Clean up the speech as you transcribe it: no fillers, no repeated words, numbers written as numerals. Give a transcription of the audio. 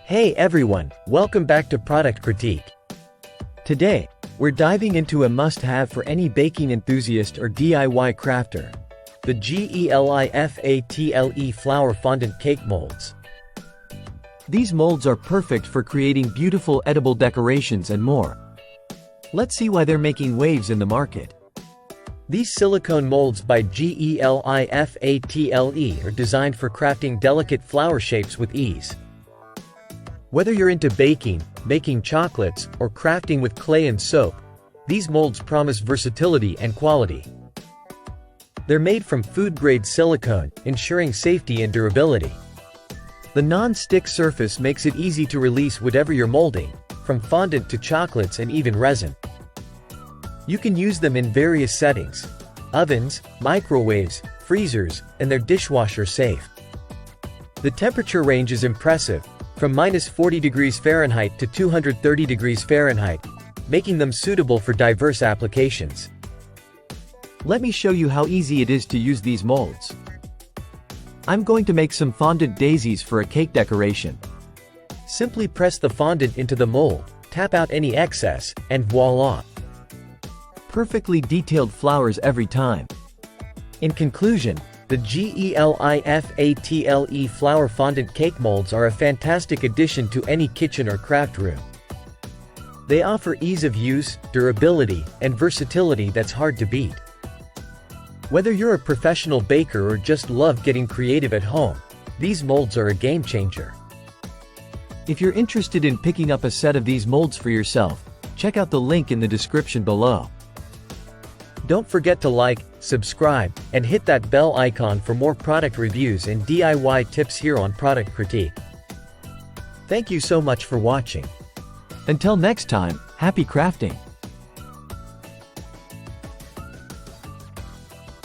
Hey everyone, welcome back to Product Critique. Today, we're diving into a must-have for any baking enthusiast or DIY crafter. The GELIFATLE Flower Fondant Cake Molds. These molds are perfect for creating beautiful edible decorations and more. Let's see why they're making waves in the market. These silicone molds by GELIFATLE are designed for crafting delicate flower shapes with ease. Whether you're into baking, making chocolates, or crafting with clay and soap, these molds promise versatility and quality. They're made from food-grade silicone, ensuring safety and durability. The non-stick surface makes it easy to release whatever you're molding, from fondant to chocolates and even resin. You can use them in various settings: ovens, microwaves, freezers, and they're dishwasher safe. The temperature range is impressive, from -40 degrees Fahrenheit to 230 degrees Fahrenheit, making them suitable for diverse applications. Let me show you how easy it is to use these molds. I'm going to make some fondant daisies for a cake decoration. Simply press the fondant into the mold, tap out any excess, and voila! Perfectly detailed flowers every time. In conclusion, the GELIFATLE Flower Fondant Cake Molds are a fantastic addition to any kitchen or craft room. They offer ease of use, durability, and versatility that's hard to beat. Whether you're a professional baker or just love getting creative at home, these molds are a game changer. If you're interested in picking up a set of these molds for yourself, check out the link in the description below. Don't forget to like, subscribe, and hit that bell icon for more product reviews and DIY tips here on Product Critique. Thank you so much for watching. Until next time, happy crafting!